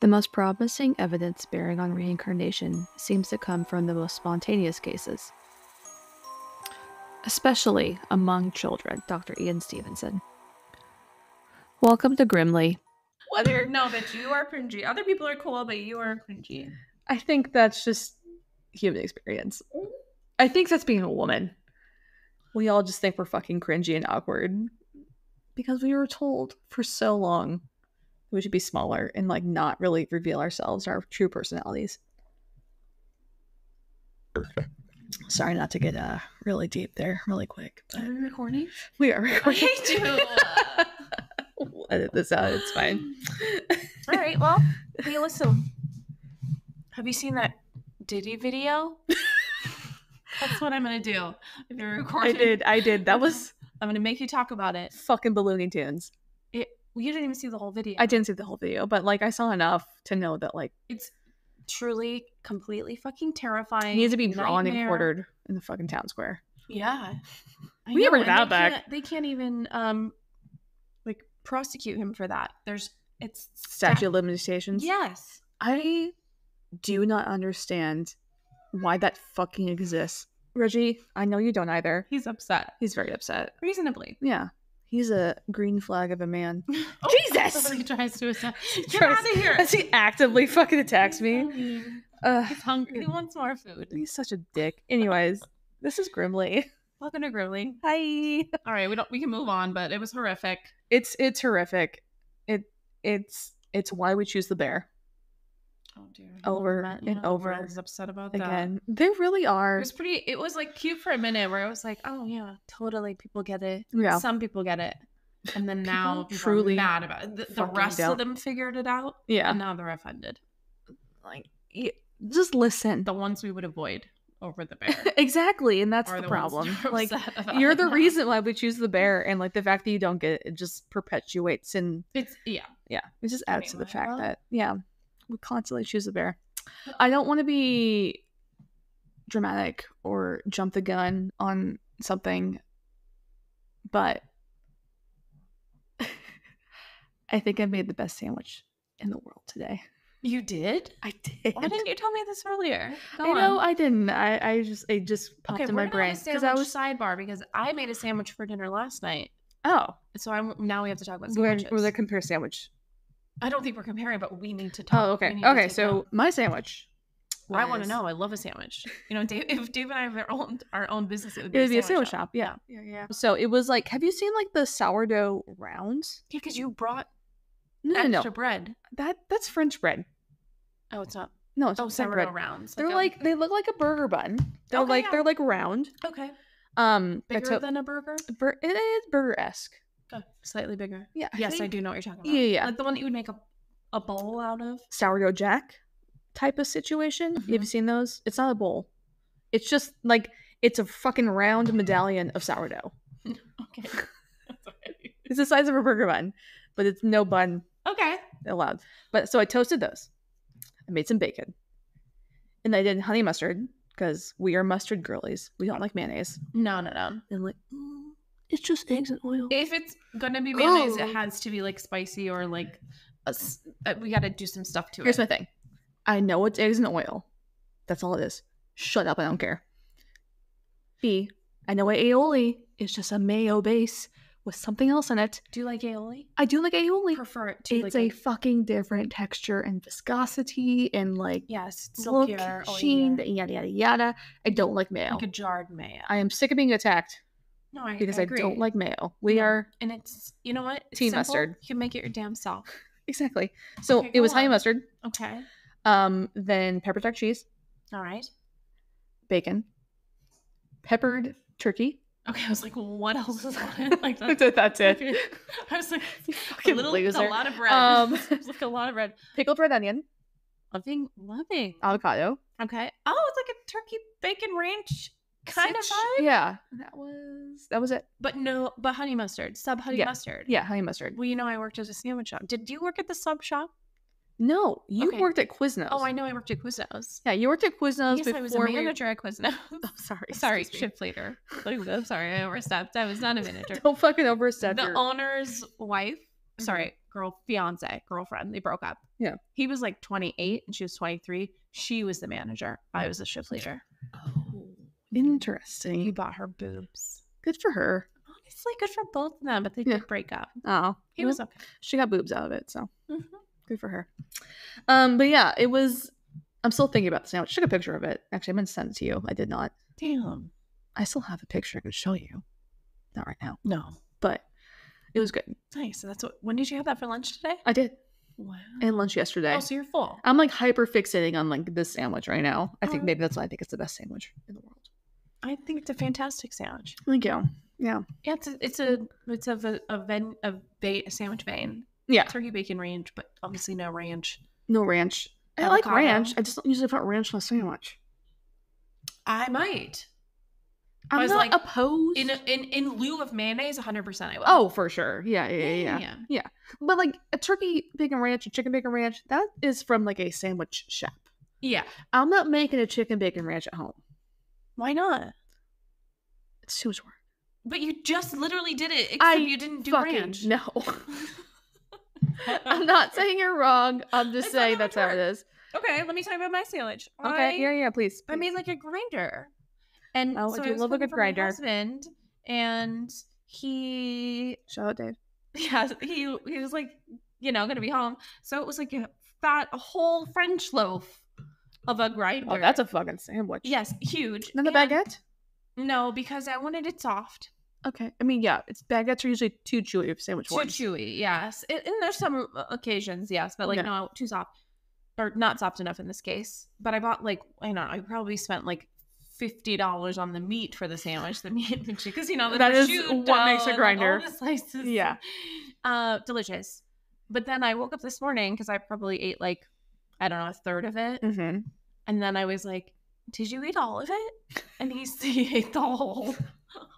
The most promising evidence bearing on reincarnation seems to come from the most spontaneous cases, especially among children, Dr. Ian Stevenson. Welcome to Grimly. No, but you are cringy. Other people are cool, but you are cringy. I think that's just human experience. I think that's being a woman. We all just think we're fucking cringy and awkward because we were told for so long we should be smaller and like not really reveal ourselves, our true personalities. Sorry not to get really deep there really quick. Are we recording? We are recording. I hate you. We'll edit this out. It's fine. All right. Well, hey, listen. Have you seen that Diddy video? That's what I'm gonna do. If you're recording, I did. That was. I'm gonna make you talk about it. Fucking Looney Tunes. You didn't even see the whole video. I didn't see the whole video, but like I saw enough to know that like it's truly completely fucking terrifying. It needs to be drawn and nightmare. quartered in the fucking town square. Yeah, We never got that back. They can't even like prosecute him for that. It's Statute of limitations. Yes, I do not understand why that fucking exists. Reggie, I know you don't either. he's upset. He's very upset. Reasonably. Yeah. He's a green flag of a man. Oh, Jesus! He tries to attack. Get out of here! As he actively fucking attacks me. He's hungry. He wants more food. He's such a dick. Anyways, this is Grimly. Welcome to Girlies. Hi. All right, we can move on, but it was horrific. It's horrific. It's why we choose the bear. Oh dear. Over and over. I was upset about that. Again. They really are. It was like cute for a minute where I was like, oh yeah, totally, people get it. Yeah. Some people get it. And then now people truly are mad about it. The rest don't. of them figured it out. Yeah. And now they're offended. Like, just listen. The ones we would avoid over the bear. Exactly, and that's Are the the ones problem. that are Like, upset about you're it the now. reason why we choose the bear, and like the fact that you don't get it, it just perpetuates and Yeah. it just adds to the Anyway, fact well. that we constantly choose the bear. I don't want to be dramatic or jump the gun on something, but I think I made the best sandwich in the world today. You did? I did. Why didn't you tell me this earlier? Go I know on. I didn't. It just popped in my brain because I was sidebar because I made a sandwich for dinner last night. Oh, So now we have to talk about we're sandwiches. the compare sandwich. I don't think we're comparing, but we need to talk. Oh, okay. We need to Okay, take so down- my sandwich. I want to was- know. I love a sandwich. You know, if Dave and I have our own business, it would It would be be a sandwich shop. Yeah. Yeah. So it was like, have you seen like the sourdough rounds? Yeah, because you brought No, extra bread. That's French bread. Oh, it's not. No, it's Oh, not sourdough bread. rounds. They're like they look like a burger bun. They're Okay, yeah. they're like round. okay, I bigger took- than a burger. it is burger-esque. Okay. Slightly bigger. Yeah. Yes, I think do know what you're talking about. Yeah. Like the one that you would make a bowl out of. Sourdough jack type of situation. Mhm. Have you seen those? It's not a bowl. It's just like it's a fucking round medallion of sourdough. Okay. That's okay. It's the size of a burger bun, but it's no bun Okay. allowed. But so I toasted those. I made some bacon. And I did honey mustard because we are mustard girlies. We don't like mayonnaise. No. And like, it's just eggs and oil. If it's gonna be mayonnaise, Oh. it has to be like spicy or like we got to do some stuff to Here's it. my thing. I know it's eggs and oil. That's all it is. Shut up. I don't care. B, I know aioli is just a mayo base with something else in it. Do you like aioli? I do like aioli. Prefer it to It's like a fucking different texture and viscosity and like yes, it's look, silkier, sheen, oilier, yada yada yada. I don't like mayo. like a jarred mayo. I am sick of being attacked No, I because I agree. don't like mayo. We No. are and it's you know what? It's Tea simple. mustard. You can make it your damn self. exactly. So Okay, it was go honey on. mustard, Okay. then pepper jack cheese, All right. bacon, peppered turkey. Okay, I was like, well, what else is on it? Like that's, That's it. okay. I was like, a Fucking little, loser. a lot of bread. It's like a lot of bread. Pickled red onion, Loving. avocado. Okay. Oh, it's like a turkey bacon ranch kind of vibe. Yeah, that was it. But honey mustard, sub honey Yeah. mustard. Yeah, honey mustard. Well, you know, I worked at a sandwich shop. Did you work at the sub shop? No, you Okay. worked at Quiznos. Oh, I know I worked at Quiznos. Yeah, you worked at Quiznos Yes, before I was a manager at Quiznos. Oh, sorry. Sorry, excuse me. shift later. I'm sorry, I overstepped. I was not a manager. Don't fucking overstep The your... owner's wife, sorry, girlfriend. They broke up. Yeah. He was like 28 and she was 23. She was the manager. I was the shift leader. Oh, interesting. He bought her boobs. Good for her. Honestly, good for both of them, but they did break up. Oh, He was okay. She got boobs out of it, so good for her. But yeah, it was. I'm still thinking about the sandwich. I took a picture of it. Actually, I'm gonna send it to you. I did not. Damn. I still have a picture I can show you. Not right now. No. But it was good. Nice. So when did you have that for lunch today? I did. Wow. And lunch yesterday. Oh, so you're full. I'm like hyper fixating on like this sandwich right now. I think maybe that's why I think it's the best sandwich in the world. I think it's a fantastic sandwich. Thank you. Yeah. Yeah, it's a sandwich vein. Yeah. Turkey bacon ranch, but obviously no ranch. No ranch. I like ranch. I just don't usually put ranch on a sandwich. I might. I'm not opposed. In lieu of mayonnaise, 100% I will. Oh, for sure. Yeah. But like a turkey bacon ranch, a chicken bacon ranch, that is from like a sandwich shop. Yeah. I'm not making a chicken bacon ranch at home. Why not? It's too much work. But you just literally did it, except you didn't do ranch. No. I'm not saying you're wrong. I'm just saying that's how it is. Okay, let me tell you about my sandwich. Okay, yeah, please. I made like a grinder. And I do love a good grinder. My husband, and he... Shout out, Dave. Yeah, he was like, gonna be home. So it was like a whole French loaf of a grinder. Oh, that's a fucking sandwich. Yes, huge. Not a baguette? No, because I wanted it soft. Okay. I mean, yeah, baguettes are usually too chewy for sandwich ones. Too chewy, yes. And there's some occasions, yes, but no, too soft. Or not soft enough in this case. But I bought I probably spent like $50 on the meat for the sandwich. The meat, because the that is what makes a grinder. All the slices. Yeah. Delicious. But then I woke up this morning because I probably ate a third of it. Mm-hmm. And then I was like, did you eat all of it? And he ate the whole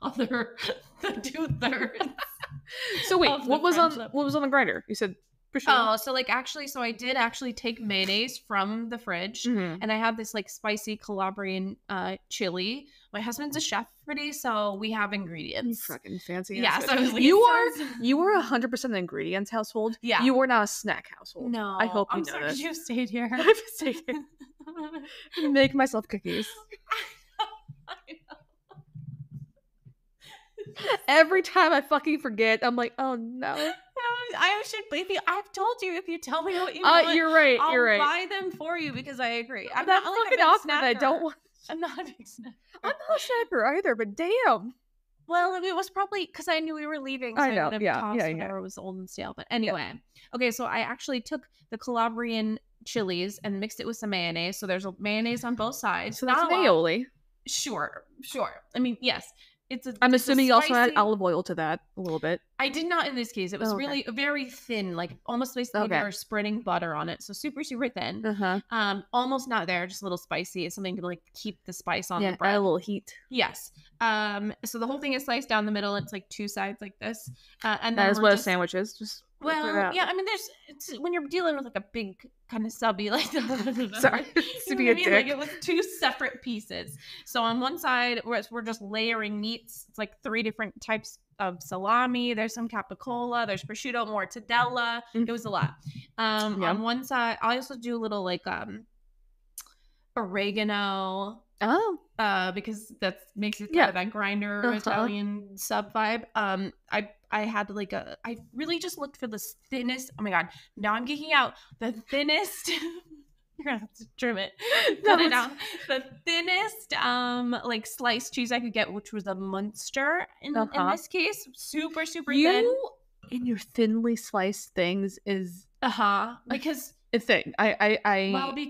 other, the 2/3. So wait, what was on the grinder? You said prosciutto. Oh, so I did actually take mayonnaise from the fridge, and I have this spicy Calabrian chili. My husband's a chef, so we have ingredients. You fucking fancy. Yes, you are 100% an ingredients household. Yeah, you are not a snack household. No, I hope you I'm know sorry this. You stayed here. I've stayed here. Make myself cookies. I know. Every time I fucking forget, I'm like, oh no. I should believe you. I've told you if you tell me what you want, you're right. I'll you're right. buy them for you because I agree. I'm not fucking awkward. I don't want. I'm not a big snacker. I'm not a snacker either, but damn. Well, it was probably because I knew we were leaving. So I know. Whatever was old and stale. But anyway, okay. So I actually took the Calabrian chilies and mixed it with some mayonnaise. So there's a mayonnaise on both sides. So that's aioli. Sure. I mean, yes. I'm assuming you also add olive oil to that a little bit. I did not in this case. It was really very thin, almost basically you're spreading butter on it. So super, super thin. Almost not there, just a little spicy. It's something to keep the spice on the bread. Add a little heat. Yes. So the whole thing is sliced down the middle. It's two sides like this. And that is what a sandwich is. Just I mean, it's when you're dealing with a big kind of subby sorry to be a dick. It was two separate pieces. So on one side we're just layering meats. It's 3 different types of salami. There's some capicola. There's prosciutto, mortadella. It was a lot. On one side, I also do a little oregano. Oh. Because that makes it kind of that grinder Italian sub vibe. I had I really just looked for the thinnest. Oh my god! Now I'm geeking out. The thinnest. You're gonna have to trim it. Cut it down. The thinnest sliced cheese I could get, which was a Munster in this case. Super thin. In your thinly sliced things is because. It's thin. I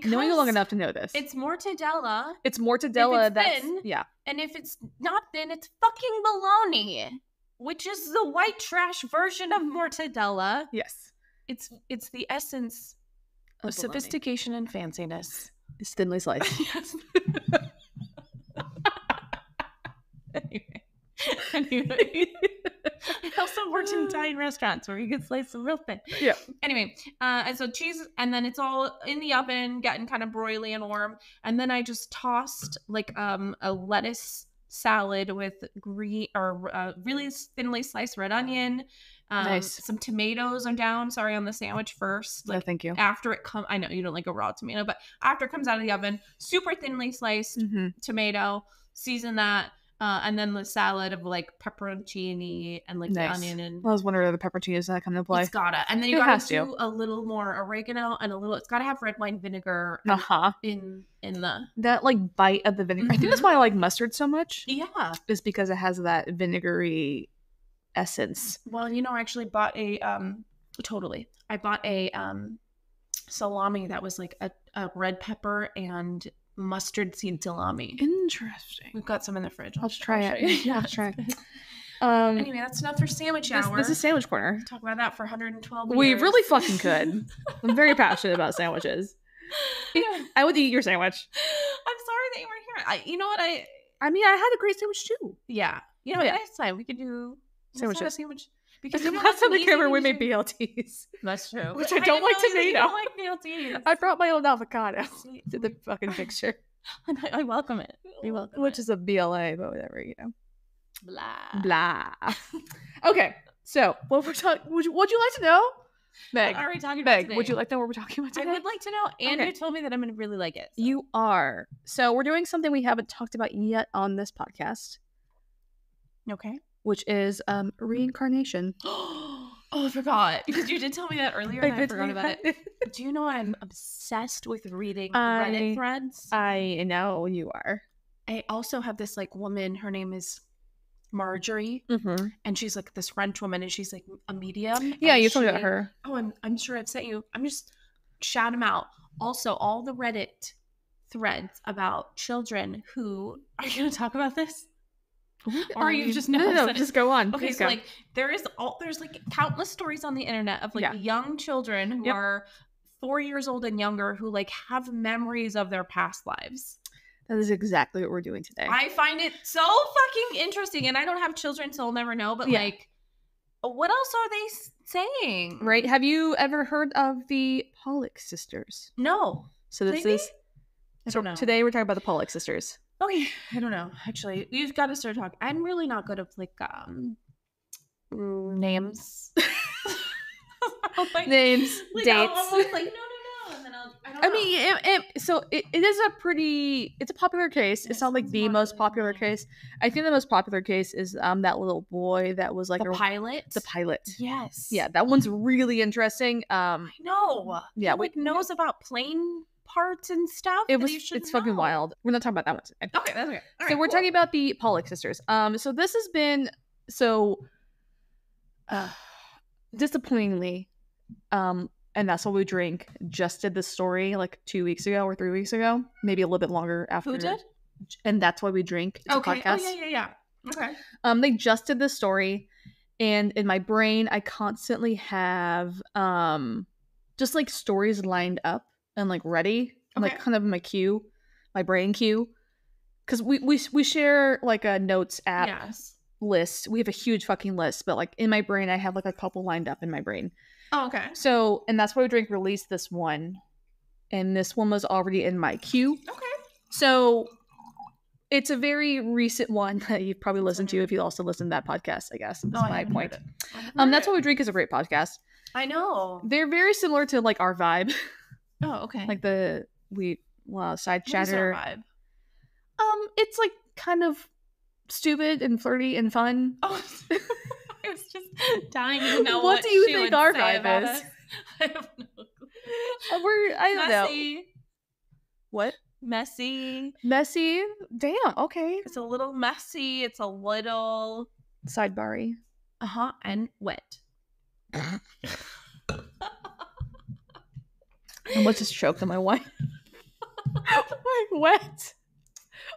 know you long enough to know this. It's mortadella. It's mortadella that's thin, and if it's not thin, it's fucking bologna, which is the white trash version of mortadella. Yes, it's the essence of sophistication and fanciness. It's thinly sliced. Yes. Anyway. I also worked in Italian restaurants where you could slice them real thin. Yeah. Anyway, and so cheese, and then it's all in the oven, getting kind of broily and warm. And then I just tossed a lettuce salad with really thinly sliced red onion, Nice. Some tomatoes are down. Sorry, on the sandwich first. No, thank you. After it comes, I know you don't like a raw tomato, but after it comes out of the oven, super thinly sliced tomato. Season that. And then the salad of like pepperoncini and like the onion and I was wondering if the pepperoncini is that come into play. It's gotta. And then you gotta do a little more oregano and it's gotta have red wine vinegar in the that like bite of the vinegar. I think that's why I like mustard so much. Yeah. Is because it has that vinegary essence. Well, I actually bought I bought a salami that was like a red pepper and mustard seed salami. Interesting. We've got some in the fridge. I'll try it. Yeah, I'll try it. Anyway, that's enough for sandwich hour. This is sandwich corner. Talk about that for 112 years. We really fucking could. I'm very passionate about sandwiches. I would eat your sandwich. I'm sorry that you weren't here. You know what? I mean, I had a great sandwich too. Yeah. You know what? Next time we could do sandwiches. Sandwich. Because last time they came over, we made BLTs. That's true. Which I don't like tomato. You don't like BLTs. I brought my own avocado to the fucking picture. I welcome it. We welcome Which is a BLA, but whatever, Blah. Okay, so what we're talking? Would you like to know, Meg? What are we talking about today? Would you like to know what we're talking about today? I would like to know. Andrew told me that I'm going to really like it. So. You are. So we're doing something we haven't talked about yet on this podcast. Okay. Which is reincarnation. Oh, I forgot. Because you did tell me that earlier and I forgot about it. Do you know I'm obsessed with reading Reddit threads? I know you are. I also have this like woman, her name is Marjorie, and she's like this French woman and she's like a medium. Yeah, you told me about her. Oh, I'm sure I've sent you. I'm just shout them out. Also, all the Reddit threads about children who are you going to talk about this? Or are you just no, just go on. Okay, so like there's like countless stories on the internet of like young children who are 4 years old and younger who like have memories of their past lives. That is exactly what we're doing today. I find it so fucking interesting, and I don't have children, so I'll never know. But like, what else are they saying? Right? Have you ever heard of the Pollock sisters? No. So this is. I don't know. Today we're talking about the Pollock sisters. Okay, I don't know. Actually, you've got to start talking. I'm really not good at like names. Names, dates. I'm like no, and then I mean, it is it's a popular case. It's not like the most popular case. I think the most popular case is that little boy that was like the pilot. The pilot. Yes. Yeah, that one's really interesting. I know. Yeah, he knows about plane parts and stuff. It's fucking wild. We're not talking about that one today. Okay, that's okay. So we're talking about the Pollock sisters. So this has been disappointingly, and That's What We Drink just did this story like 2 weeks ago or 3 weeks ago, maybe a little bit longer after. Who did? And That's Why We Drink. It's a podcast. Oh yeah. Okay. They just did this story, and in my brain, I constantly have just like stories lined up and like ready. I'm like kind of in my brain queue, because we share like a notes app list. We have a huge fucking list, but like in my brain, I have like a couple lined up in my brain. Oh, okay. So, and That's Why We Drink released this one, and this one was already in my queue. Okay. So it's a very recent one that you've probably listened to if you also listen to that podcast, I guess. That's my point. That's Why We Drink is a great podcast. I know. They're very similar to like our vibe. Oh, okay. Like side chatter. What is our vibe? It's like kind of stupid and flirty and fun. Oh, I was just dying to know what do you think our vibe is? I have no clue. I don't know. What? Messy. Damn. Okay. It's a little messy. It's a little sidebar-y. And wet. I almost just choked on my wine. Wet.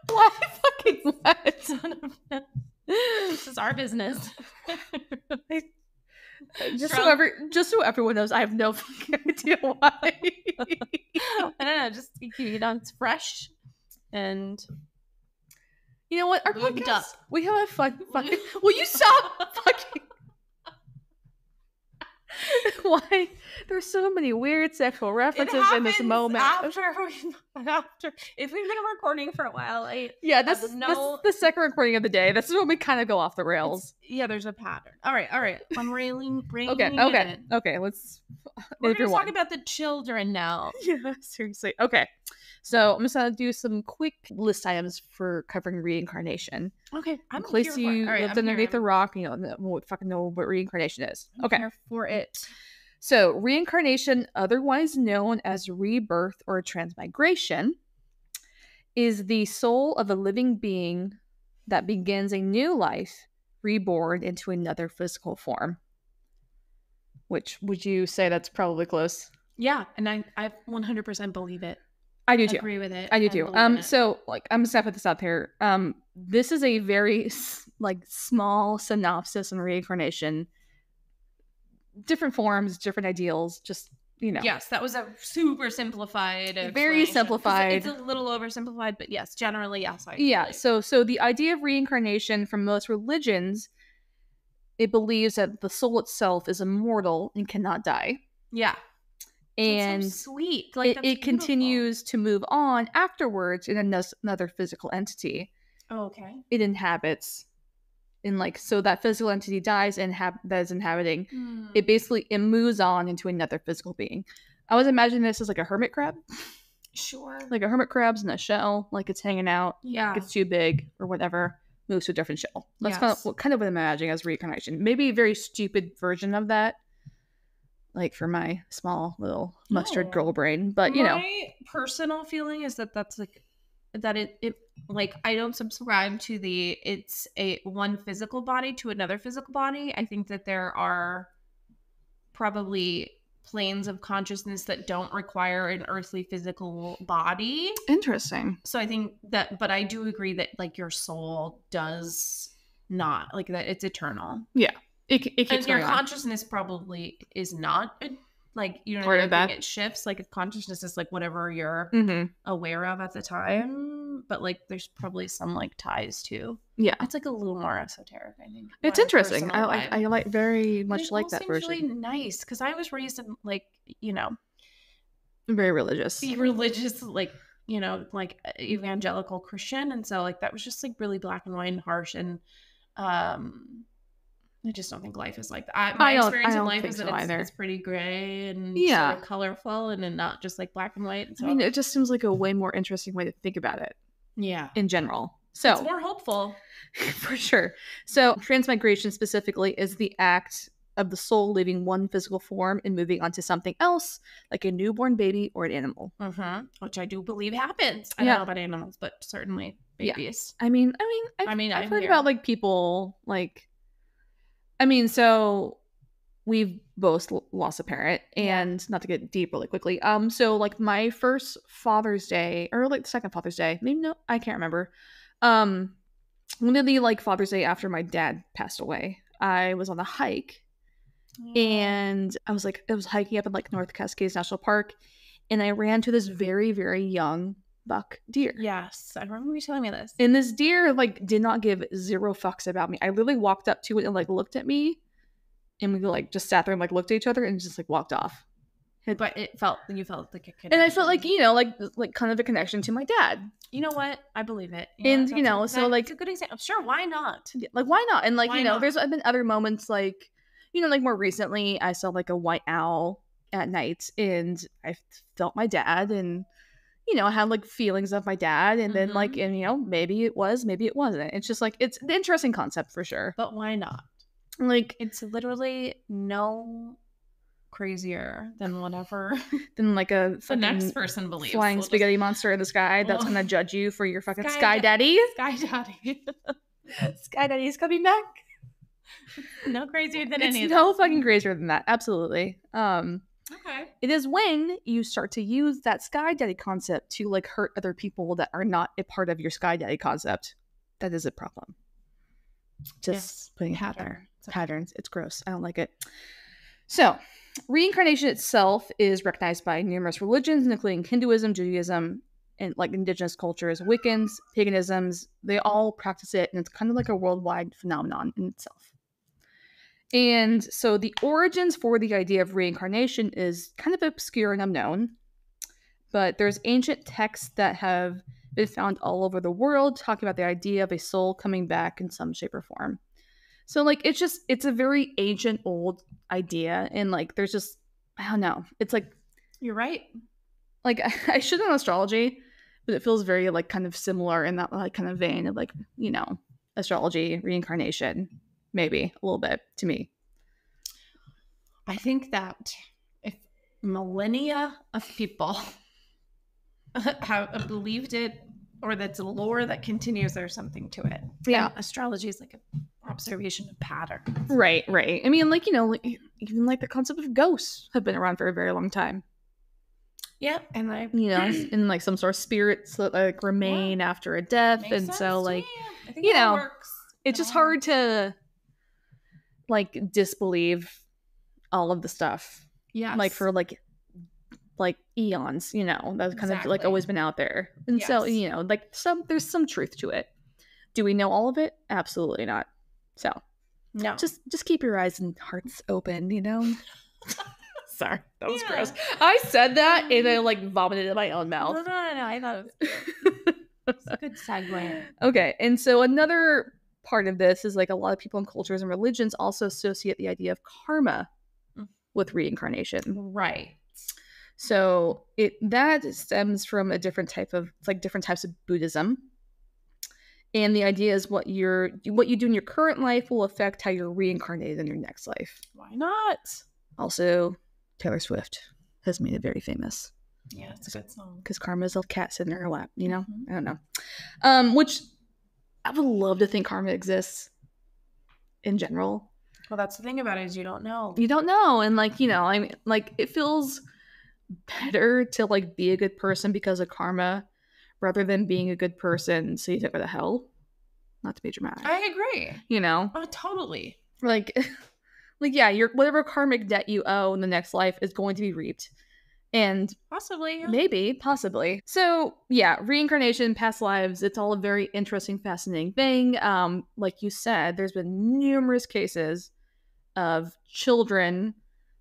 Why fucking wet? This is our business. Just so everyone knows, I have no fucking idea why. I don't know. Just it's fresh, and you know what? Our podcast, we have a fucking. Will you stop fucking? Why? There's so many weird sexual references in this moment. After if we've been recording for a while, this is the second recording of the day. This is when we kind of go off the rails. There's a pattern. All right. I'm railing. Okay. Let's. We're going to talk about the children now. Yeah, seriously. Okay. So I'm just gonna do some quick list items for covering reincarnation. Okay, in case you lived underneath a rock, won't fucking know what reincarnation is. Okay, I'm here for it. So reincarnation, otherwise known as rebirth or transmigration, is the soul of a living being that begins a new life, reborn into another physical form. Which would you say that's probably close? Yeah, and I 100% believe it. I do too. Agree with it. I do too. So like I'm just gonna put this out there. This is a very small synopsis on reincarnation. Different forms, different ideals, just Yes, that was a super simplified very simplified. It's a little oversimplified, but yes, generally yes. So the idea of reincarnation from most religions, it believes that the soul itself is immortal and cannot die. Yeah. And so sweet. It continues to move on afterwards in another physical entity. Oh, okay. It inhabits so that physical entity dies and that is inhabiting. It basically moves on into another physical being. I was imagining this as like a hermit crab. Sure. Like a hermit crab's in a shell, like it's hanging out. Yeah. Gets too big or whatever, moves to a different shell. That's kind of what I'm imagining as reincarnation. Maybe a very stupid version of that. Like for my small little mustard girl brain, but my personal feeling is that's I don't subscribe to it's a one physical body to another physical body. I think that there are probably planes of consciousness that don't require an earthly physical body. Interesting. So I think that, but I do agree that like your soul does not that it's eternal. Yeah. It keeps and your going consciousness probably is not part of that. It shifts. Like consciousness is like whatever you're aware of at the time, but like there's probably some like ties to. Yeah, it's like a little more esoteric. I think it's interesting. I like very much like that version. Really nice because I was raised in very religious, like evangelical Christian, and so like that was just like really black and white and harsh and I just don't think life is like that. My experience of life is that it's pretty gray and sort of colorful and not just like black and white. And so, it just seems like a way more interesting way to think about it. Yeah. In general. So it's more hopeful. For sure. So transmigration specifically is the act of the soul leaving one physical form and moving on to something else, like a newborn baby or an animal. Which I do believe happens. I don't know about animals, but certainly babies. Yeah. I've heard about like people like so we've both lost a parent, and not to get deep really quickly. So like my first Father's Day, or like the second Father's Day, maybe no, I can't remember. One of the like Father's Day after my dad passed away, I was on a hike, and I was hiking up in like North Cascades National Park, and I ran to this very, very young buck deer. Yes, I remember you telling me this. And this deer like did not give zero fucks about me. I literally walked up to it and like looked at me, and we like just sat there and like looked at each other and just like walked off. But you felt like a connection. And I felt like like kind of a connection to my dad. You know what? I believe it. And so like it's a good example. Sure, why not? Like why not? And like there's been other moments like like more recently I saw like a white owl at night, and I felt my dad, and I had like feelings of my dad, and then like, and maybe it was, maybe it wasn't. It's just like, it's an interesting concept for sure. But why not? Like, it's literally no crazier than whatever than like the next person believes. Flying spaghetti monster in the sky that's gonna judge you for your fucking sky daddy. Sky daddy. Sky daddy's coming back. No crazier than any. It's no fucking crazier than that. Absolutely. Okay. It is when you start to use that sky daddy concept to like hurt other people that are not a part of your sky daddy concept. That is a problem. Just putting it out there. Patterns. It's gross. I don't like it. So, reincarnation itself is recognized by numerous religions, including Hinduism, Judaism, and like indigenous cultures, Wiccans, paganisms. They all practice it, and it's kind of like a worldwide phenomenon in itself. And so the origins for the idea of reincarnation is kind of obscure and unknown, but there's ancient texts that have been found all over the world talking about the idea of a soul coming back in some shape or form. So like it's a very ancient old idea, and like there's just, I don't know. It's like, you're right. Like I should know astrology, but it feels very like kind of similar in that like kind of vein of like, you know, astrology, reincarnation, maybe a little bit to me. I think that if millennia of people have believed it, or that's a lore that continues, there's something to it. Yeah. And astrology is like an observation of patterns. Right, right. I mean, like, you know, like, even like the concept of ghosts have been around for a very long time. Yeah, and I, you know, in like some sort of spirits that like remain after a death. Makes and sense so to like, me. I think you that know, works. it's just hard to like disbelieve all of the stuff. Yeah. Like for like eons, you know, that's kind of like Exactly. always been out there. And so, Yes. you know, like there's some truth to it. Do we know all of it? Absolutely not. So No. just keep your eyes and hearts open, you know. Sorry, that was Yeah. gross. I said that and I like vomited in my own mouth. No. I thought it was good. It's a good segue. Okay, and so another part of this is like a lot of people in cultures and religions also associate the idea of karma with reincarnation. Right. So that stems from a different type of, it's like different types of Buddhism. And the idea is what you do in your current life will affect how you're reincarnated in your next life. Why not? Also, Taylor Swift has made it very famous. Yeah, it's a good song. Because karma's a cat sitting in her lap, you know? I don't know. Which I would love to think karma exists in general. Well, that's the thing about it, is you don't know. You don't know. And like, you know, I mean, like it feels better to like be a good person because of karma rather than being a good person so you don't go to hell. Not to be dramatic. I agree. You know? Oh, totally. Like yeah, your whatever karmic debt you owe in the next life is going to be reaped. And possibly. Maybe, possibly. So yeah, reincarnation, past lives, it's all a very interesting, fascinating thing. Like you said, there's been numerous cases of children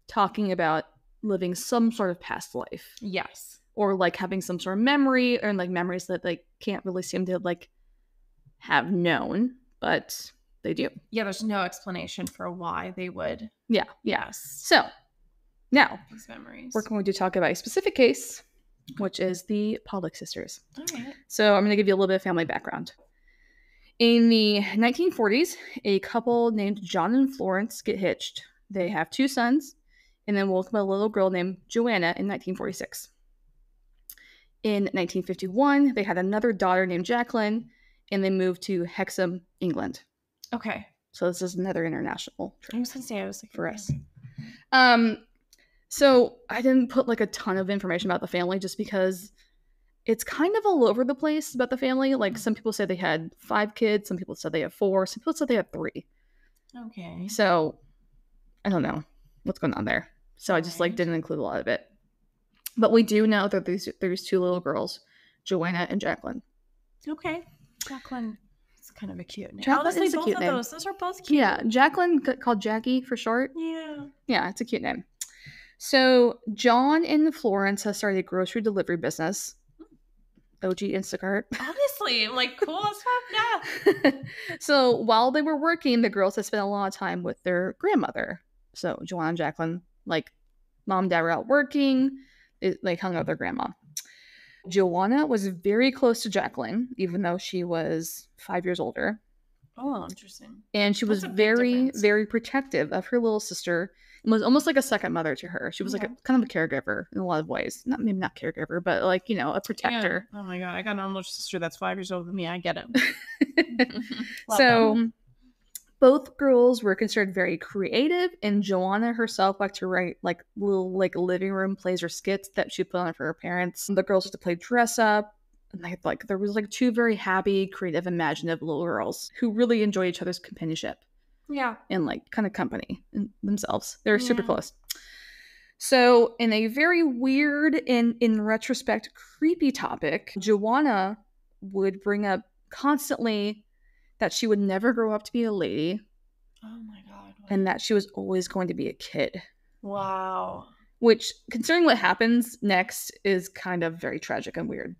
talking about living some sort of past life. Yes. Or like having some sort of memory, or like memories that they can't really seem to like have known, but they do. Yeah, there's no explanation for why they would. Yeah. Yes. So now these memories. We're going to talk about a specific case, which is the Pollock sisters. All right. So I'm going to give you a little bit of family background. In the 1940s, a couple named John and Florence get hitched. They have 2 sons, and then welcome a little girl named Joanna in 1946. In 1951, they had another daughter named Jacqueline, and they moved to Hexham, England. Okay. So this is another international trip. I was going to say, I was like, for us. So I didn't put like a ton of information about the family just because it's kind of all over the place about the family. Like some people say they had 5 kids, some people said they had 4, some people said they had 3. Okay. So I don't know what's going on there. So I just like didn't include a lot of it. But we do know that there's 2 little girls, Joanna and Jacqueline. Okay. Jacqueline. It's kind of a cute name. Jacqueline Honestly, is a both cute of name. those are both cute. Yeah, Jacqueline, called Jackie for short. Yeah. Yeah, it's a cute name. So John and Florence have started a grocery delivery business. OG Instacart. Honestly, I'm like, cool as fuck, yeah. So while they were working, the girls had spent a lot of time with their grandmother. So Joanna and Jacqueline, like, mom and dad were out working. They hung out with their grandma. Joanna was very close to Jacqueline, even though she was 5 years older. Oh, interesting. And she was very, very protective of her little sister. And was almost like a second mother to her. She was like kind of a caregiver in a lot of ways. Maybe not caregiver, but like, you know, a protector. Yeah. Oh my God. I got an older sister that's 5 years older than me. I get it. So both girls were considered very creative, and Joanna herself liked to write like little like living room plays or skits that she put on for her parents. The girls used to play dress up. And there was like 2 very happy, creative, imaginative little girls who really enjoyed each other's companionship. Yeah. And like kind of company in themselves. They were super close. So in a very weird and in retrospect creepy topic, Joanna would bring up constantly that she would never grow up to be a lady. Oh my God. and that she was always going to be a kid. Wow. Which, considering what happens next, is kind of very tragic and weird.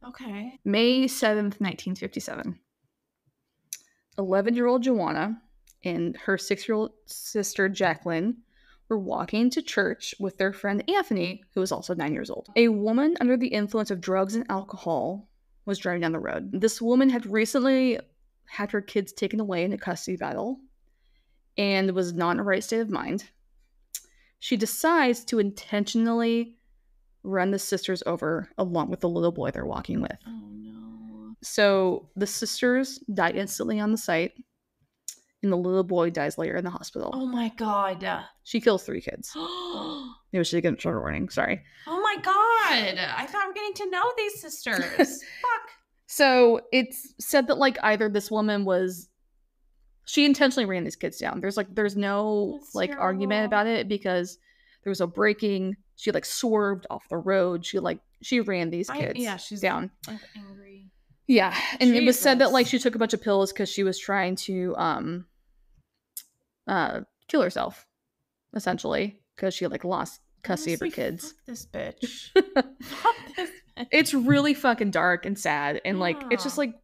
Okay. May 7th, 1957. 11-year-old Joanna and her 6-year-old sister Jacqueline were walking to church with their friend Anthony, who was also 9 years old. A woman under the influence of drugs and alcohol was driving down the road. This woman had recently had her kids taken away in a custody battle and was not in a right state of mind. She decides to intentionally run the sisters over along with the little boy they're walking with. Oh, no. So the sisters die instantly on the site, and the little boy dies later in the hospital. Oh, my God. She kills 3 kids. Oh, Maybe she didn't get a trigger warning. Sorry. my God. I thought we were getting to know these sisters. Fuck. So it's said that, like, either this woman was... She intentionally ran these kids down. There's no, That's like, terrible. argument about it because there was a braking. She, like, swerved off the road. She ran these kids she's down. like, angry. Yeah, and it was said that, like, Jesus. she took a bunch of pills because she was trying to kill herself, essentially, because she, like, lost custody of her Honestly, kids. Fuck this bitch. Fuck this bitch. It's really fucking dark and sad, and, like, it's just, Yeah. like,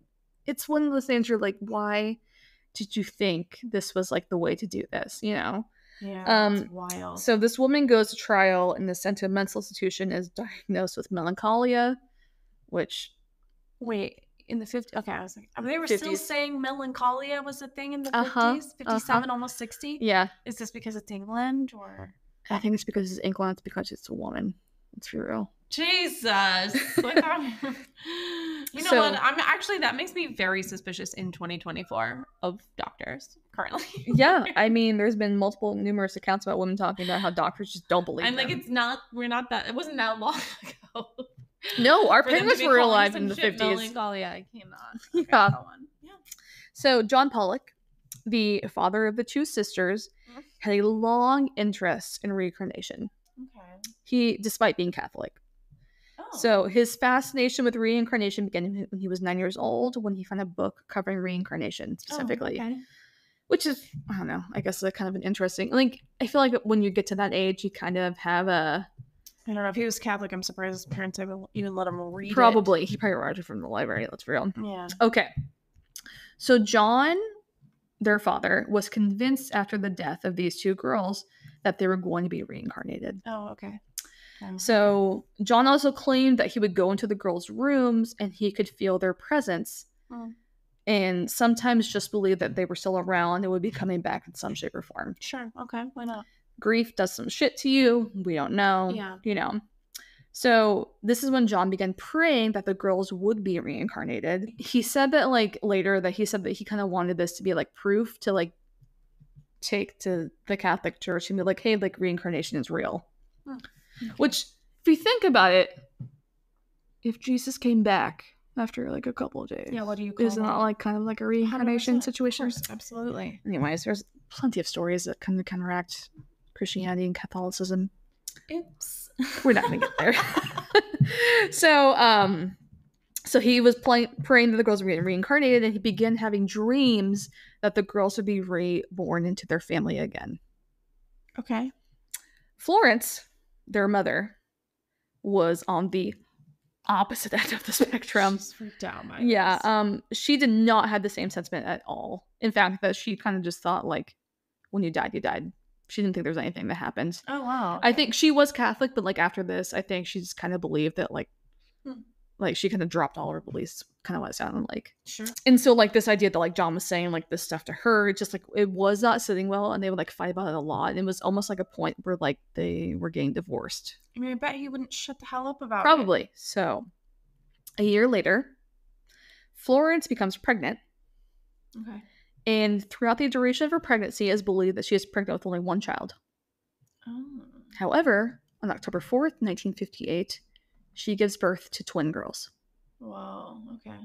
it's one of those things you're like, why did you think this was, like, the way to do this, you know? Yeah, that's wild. So this woman goes to trial and is sent to a mental institution, is diagnosed with melancholia, which... Wait, in the 50s? Okay, I was like, they were 50s. still saying melancholia was a thing in the Uh-huh, 50s? 57, almost 60? Yeah, Is this because it's England or? I think it's because it's England, it's because it's a woman. Let's be real. Jesus. Like, you know So- what? That makes me very suspicious in 2024 of doctors currently. Yeah, I mean, there's been numerous accounts about women talking about how doctors just don't believe And like, them. it wasn't that long ago. No, our For them to parents be were calling alive some in the shit 50s. Melancholia, I cannot. Okay, Yeah. go on. Yeah. So John Pollock, the father of the 2 sisters, Mhm. had a long interest in reincarnation. Okay. He, despite being Catholic. Oh. So his fascination with reincarnation began when he was 9 years old, when he found a book covering reincarnation specifically. Oh, okay. Which is, I don't know, I guess kind of an interesting, like, I feel like when you get to that age, you kind of have a... I don't know. If he was Catholic, I'm surprised his parents even let him read Probably. He probably read it from the library, let's be real. it. Yeah. Okay. So John, their father, was convinced after the death of these 2 girls that they were going to be reincarnated. Oh, okay. So John also claimed that he would go into the girls' rooms and he could feel their presence, and sometimes just believe that they were still around and would be coming back in some shape or form. Sure. Okay. Why not? Grief does some shit to you. We don't know. Yeah. You know. So this is when John began praying that the girls would be reincarnated. He said that, like, later that he said that he kind of wanted this to be, like, proof to, like, take to the Catholic Church and be like, hey, like, reincarnation is real. Okay. Which, if you think about it, if Jesus came back after, like, a couple of days, Yeah. What do you call isn't that, like, kind of like a reincarnation 100%, situation? Of course, absolutely. Anyways, there's plenty of stories that kind of counteract Christianity and Catholicism. Oops. We're not gonna get there. So he was praying that the girls were getting reincarnated, and he began having dreams that the girls would be reborn into their family again. Okay. Florence, their mother, was on the opposite end of the spectrum. She's freaked out by Yeah, this. she did not have the same sentiment at all. In fact, that she kind of just thought, like, when you died, you died. She didn't think there was anything that happened. Oh, wow. I think she was Catholic, but, like, after this, I think she just kind of believed that, like, like, she kind of dropped all her beliefs, kind of what it sounded like. Sure. And so, like, this idea that, like, John was saying, like, this stuff to her, it just, like, it was not sitting well, and they would, like, fight about it a lot. And it was almost like a point where, like, they were getting divorced. I mean, I bet he wouldn't shut the hell up about it. Probably. So, a year later, Florence becomes pregnant. Okay. And throughout the duration of her pregnancy, it is believed that she is pregnant with only 1 child. Oh. However, on October 4th, 1958, she gives birth to twin girls. Wow. Okay.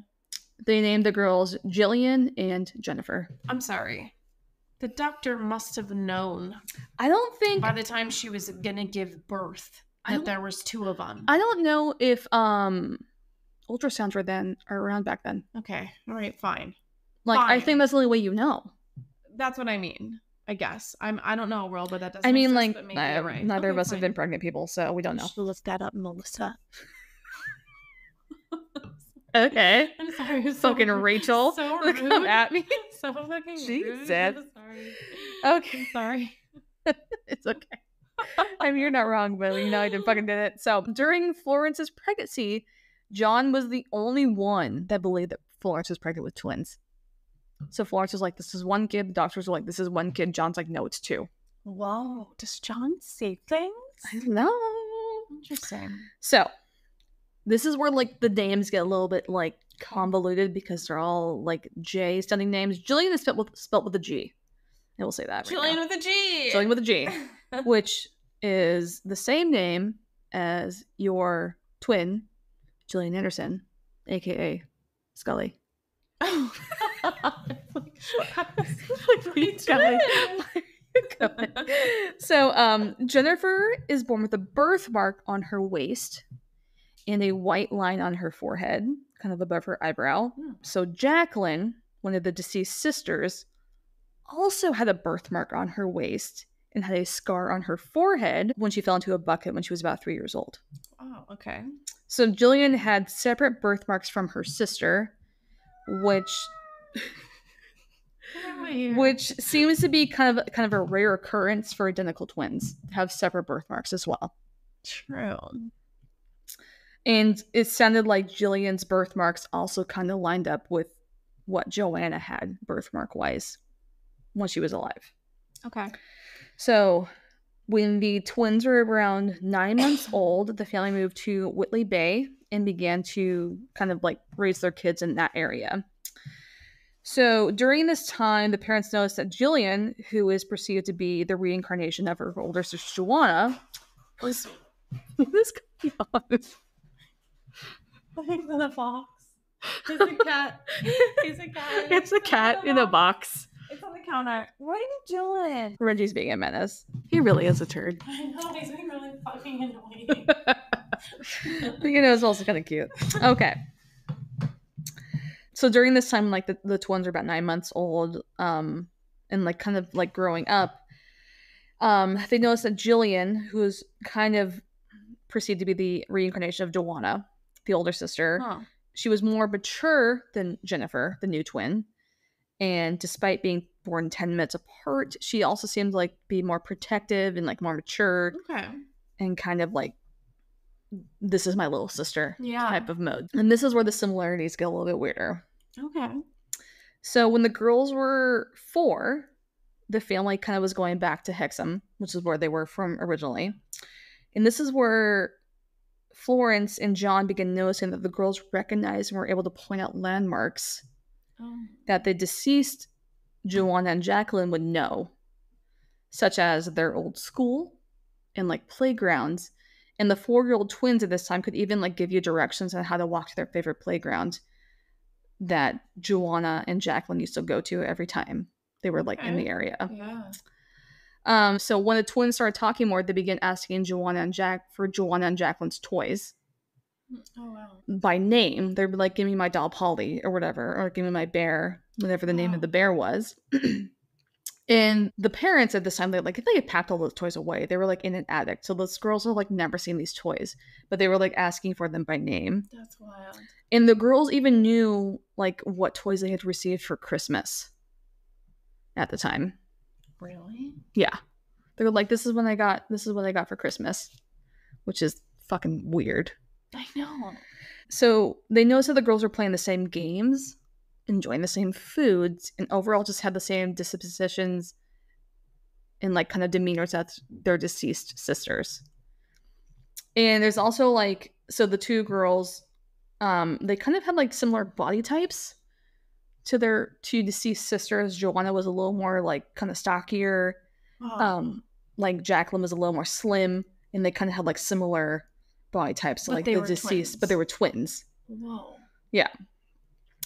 They named the girls Jillian and Jennifer. I'm sorry. The doctor must have known I don't think... by the time she was gonna give birth that there was 2 of them. I don't know if ultrasounds were around back then. Okay. All right. Fine. Like, I Fine. think that's the only way you know. That's what I mean. I guess. I don't know a world, but that doesn't. I mean, exist, like, but maybe you're right. neither of Okay, us have fine. been pregnant people, so we don't know. Should look that up, Melissa. Okay. I'm sorry. Fucking Rachel. So rude. Come at me. So fucking Jesus. rude. I'm sorry. Okay. I'm sorry. It's okay. I mean, you're not wrong, but you know I didn't fucking did it. So during Florence's pregnancy, John was the only one that believed that Florence was pregnant with twins. So Florence was like, this is one kid. The doctors were like, this is one kid. John's like, no, it's two. Whoa. Does John say things? I don't know. Interesting. So this is where like the names get a little bit like convoluted because they're all like J sounding names. Jillian is spelled with a G. I will say that. Jillian with a G. Jillian with a G, which is the same name as your twin, Gillian Anderson, aka Scully. Oh. So Jennifer is born with a birthmark on her waist and a white line on her forehead, kind of above her eyebrow. So Jacqueline, one of the deceased sisters, also had a birthmark on her waist and had a scar on her forehead when she fell into a bucket when she was about 3 years old. Oh, okay. So Jillian had separate birthmarks from her sister, which seems to be kind of a rare occurrence for identical twins to have separate birthmarks as well. True. And it sounded like Jillian's birthmarks also kind of lined up with what Joanna had birthmark-wise when she was alive. Okay. So when the twins were around 9 months old, the family moved to Whitley Bay and began to kind of like raise their kids in that area. So during this time, the parents noticed that Jillian, who is perceived to be the reincarnation of her older sister Joanna, was this going on? He's in a box. He's a cat. He's a cat. It's a cat in a box. It's on the counter. What are you doing? Reggie's being a menace. He really is a turd. I know, he's being really fucking annoying. But you know, it's also kind of cute. Okay. So during this time, like the twins are about 9 months old, and like kind of like growing up, they noticed that Jillian, who is kind of perceived to be the reincarnation of Joanna, the older sister, she was more mature than Jennifer, the new twin. And despite being born 10 minutes apart, she also seemed like be more protective and like more mature. Okay. And kind of like, this is my little sister type of mode. And this is where the similarities get a little bit weirder. Okay. So when the girls were 4, the family kind of was going back to Hexham, which is where they were from originally. And this is where Florence and John began noticing that the girls recognized and were able to point out landmarks that the deceased Joanna and Jacqueline would know, such as their old school and like playgrounds. And the 4-year-old twins at this time could even like give you directions on how to walk to their favorite playground that Joanna and Jacqueline used to go to every time they were like in the area. Yeah. So when the twins started talking more, they began asking Joanna and Jacqueline's toys. Oh wow. By name. They'd be like, give me my doll Polly or whatever, or give me my bear, whatever the name of the bear was. And the parents at this time, they had packed all those toys away. They were like in an attic. So those girls were like never seen these toys, but they were like asking for them by name. That's wild. And the girls even knew like what toys they had received for Christmas at the time. Really? Yeah. They were like, this is what I got for Christmas, which is fucking weird. I know. So they noticed that the girls were playing the same games, enjoying the same foods, and overall just had the same dispositions and like kind of demeanors as their deceased sisters. And there's also like, so the 2 girls, they kind of had like similar body types to their 2 deceased sisters. Joanna was a little more like kind of stockier. Like Jacqueline was a little more slim, and they kind of had like similar body types to like the deceased, twins. But they were twins. Whoa. Yeah.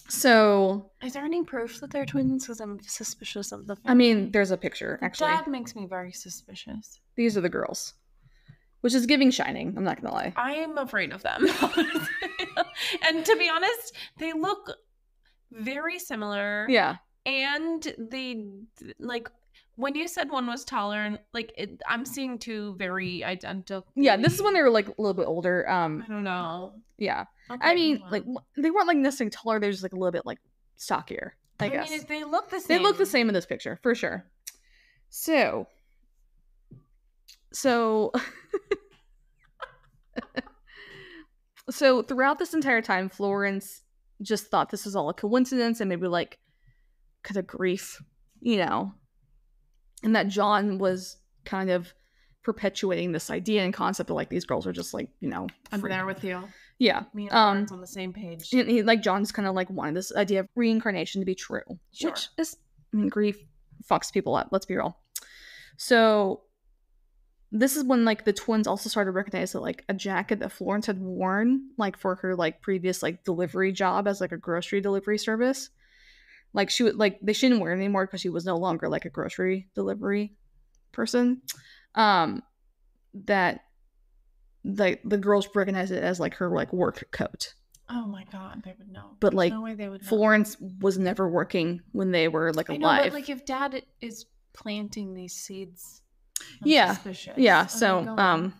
So is there any proof that they're twins? Because I'm suspicious of the family. I mean, there's a picture, actually. Dad makes me very suspicious. These are the girls. Which is giving Shining, I'm not gonna lie. I am afraid of them. And to be honest, they look very similar. Yeah. And they, like, When you said one was taller, and like I'm seeing two very identical. Yeah, this is when they were like a little bit older. I don't know. Yeah. Okay, I mean, like they weren't like necessarily taller. They're just like a little bit like stockier, I guess. mean, they look the same. They look the same in this picture, for sure. So so throughout this entire time, Florence just thought this was all a coincidence and maybe like kind of grief, you know, and that John was kind of perpetuating this idea and concept of like these girls are just like, you know, I'm there with you. Yeah. Me and Florence on the same page. He, like John's kind of like wanted this idea of reincarnation to be true. Sure. Which is, I mean, grief fucks people up, let's be real. So this is when like the twins also started to recognize that like a jacket that Florence had worn like for her like previous like delivery job as like a grocery delivery service, like she would like they shouldn't wear it anymore because she was no longer like a grocery delivery person. That the girls recognized it as like her like work coat. Oh my god, they would know. But like no way they would know. Florence was never working when they were like alive. I know, but like if Dad is planting these seeds. Yeah. Suspicious. Yeah. So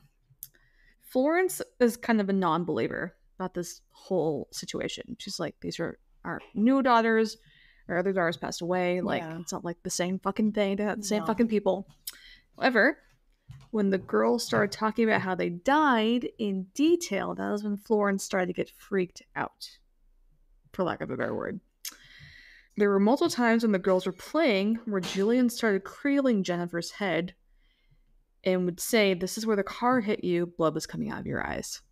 Florence is kind of a non-believer about this whole situation. She's like, these are our new daughters. Our other daughters passed away. Like, it's not like the same fucking thing. They're not the same fucking people. However, when the girls started talking about how they died in detail, that was when Florence started to get freaked out, for lack of a better word. There were multiple times when the girls were playing where Julian started cradling Jennifer's head and would say, "This is where the car hit you. Blood was coming out of your eyes."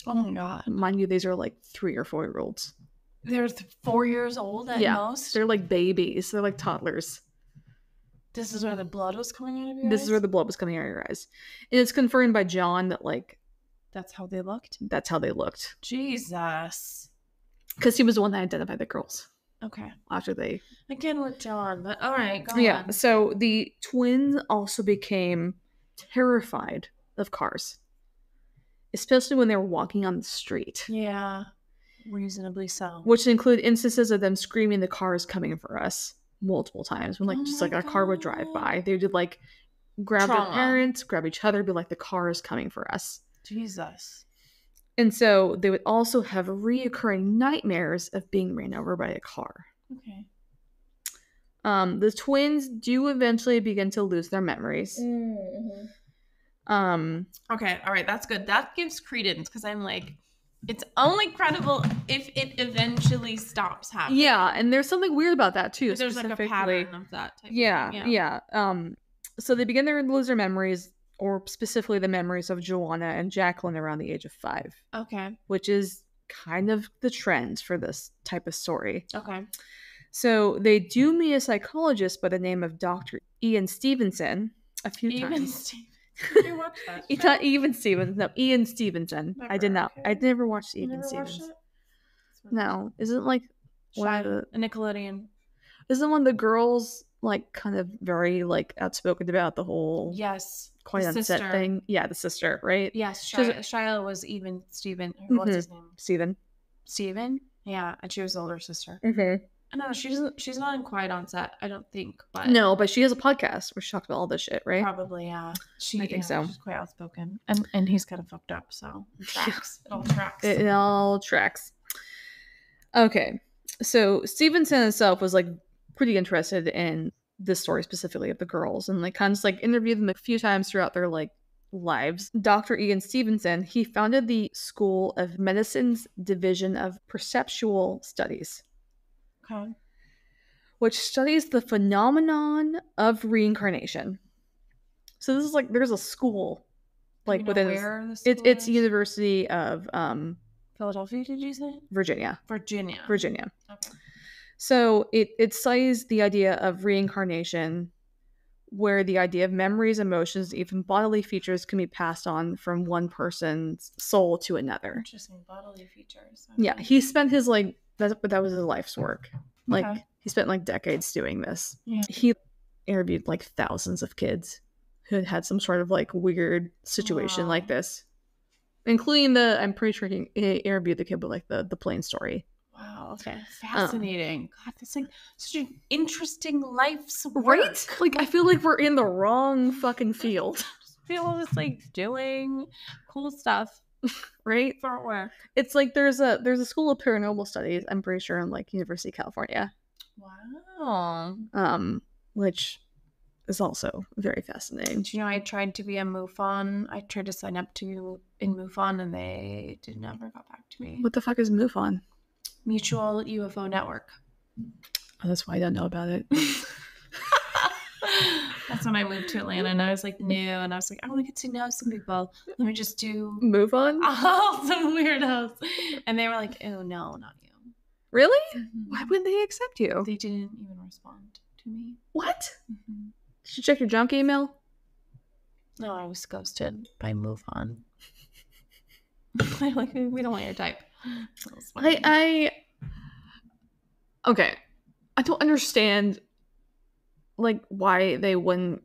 Oh my god. Mind you, these are like 3 or 4-year-olds. They're 4 years old at most? They're like babies. They're like toddlers. This is where the blood was coming out of your eyes? This is where the blood was coming out of your eyes. And it's confirmed by John that like... That's how they looked? That's how they looked. Jesus. Because he was the one that identified the girls. Okay. After they... Again with John, but alright, go Yeah, on. so the twins also became terrified of cars. Especially when they were walking on the street. Yeah, reasonably so. Which include instances of them screaming, "The car is coming for us," multiple times. When like just like a car would drive by. They would like grab their parents, grab each other, be like, "The car is coming for us." Jesus. And so they would also have reoccurring nightmares of being ran over by a car. Okay. The twins do eventually begin to lose their memories. Mm-hmm. Okay, all right, that's good. That gives credence because I'm like, it's only credible if it eventually stops happening. Yeah, and there's something weird about that too. There's like a pattern of that type yeah, of thing. Yeah. So they begin to lose their memories, or specifically the memories of Joanna and Jacqueline around the age of 5. Okay. Which is kind of the trend for this type of story. Okay. So they do meet a psychologist by the name of Dr. Ian Stevenson a few times. Did you watch that? It's not Even Stevens. No, Ian Stevenson. Never, I did not. okay. I never watched Even Never Stevens. watched it? No, isn't like one of the a Nickelodeon. Isn't one of the girls like kind of very like outspoken about the whole quite on set thing? Yeah, the sister, right? Yes, Shiloh was Even Steven. What's his name? Steven. Yeah, and she was the older sister. Mm-hmm. No, she's not in Quiet on Set, I don't think. But no, but she has a podcast where she talks about all this shit, right? Probably, yeah. I think so. She's quite outspoken, and he's kind of fucked up, so it tracks. It all tracks. It all tracks. Okay, so Stevenson himself was like pretty interested in this story specifically of the girls, and like kind of just like interviewed them a few times throughout their like lives. Dr. Ian Stevenson, he founded the School of Medicine's Division of Perceptual Studies. Okay. Which studies the phenomenon of reincarnation. So this is like there's a school like within it's University of Philadelphia, did you say? Virginia. Virginia. Okay. So it studies the idea of reincarnation, where the idea of memories, emotions, even bodily features can be passed on from one person's soul to another. Interesting, bodily features. Okay. Yeah, he spent his like that was his life's work. Like he spent like decades doing this. Yeah. He interviewed like thousands of kids who had had some sort of like weird situation like this, including I'm pretty sure he interviewed the kid with like the plane story. Wow. Okay. Fascinating. God, that's like such an interesting life's work. Right? Like, I feel like we're in the wrong fucking field. People just like doing cool stuff. Right? For work. It's like there's a school of paranormal studies, I'm pretty sure, in like University of California. Wow. Which is also very fascinating. Do you know I tried to be a MUFON? I tried to sign up in MUFON and they never got back to me. What the fuck is MUFON? Mutual UFO Network. Oh, that's why I don't know about it. That's when I moved to Atlanta and I was like new and I was like, I want to get to know some people. Let me just move on. All some weirdos. And they were like, oh no, not you. Really? Mm-hmm. Why wouldn't they accept you? They didn't even respond to me. What? Mm-hmm. Did you check your junk email? No, I was ghosted by MUFON. Like, we don't want your type. Okay. I don't understand like why they wouldn't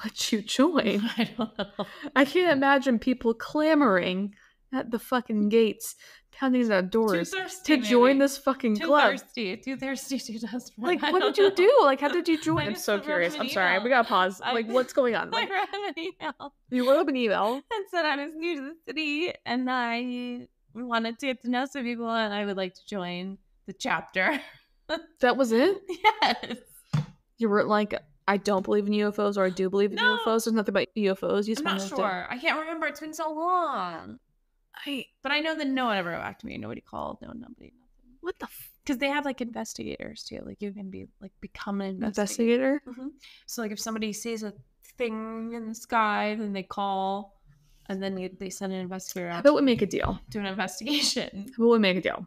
let you join. I don't know. I can't imagine people clamoring at the fucking gates, pounding at doors to join this fucking club. Too thirsty, too desperate. Like, what did you do? Like, how did you join? I'm so curious. I'm sorry. We gotta pause. Like, what's going on? Like, I wrote an email. You wrote up an email? And said I was new to the city and I wanted to get to know some people and I would like to join the chapter. That was it? Yes. You were like, I don't believe in UFOs or I do believe in UFOs. There's nothing about UFOs. I'm not sure. I can't remember. It's been so long. But I know that no one ever got back to me. Nobody called. Nobody. Nothing. What the? Because they have like investigators too. Like you can be like become an investigator. Mm-hmm. So like if somebody sees a thing in the sky, then they call, and then they send an investigator out. How about we make a deal? Do an investigation. How about we make a deal?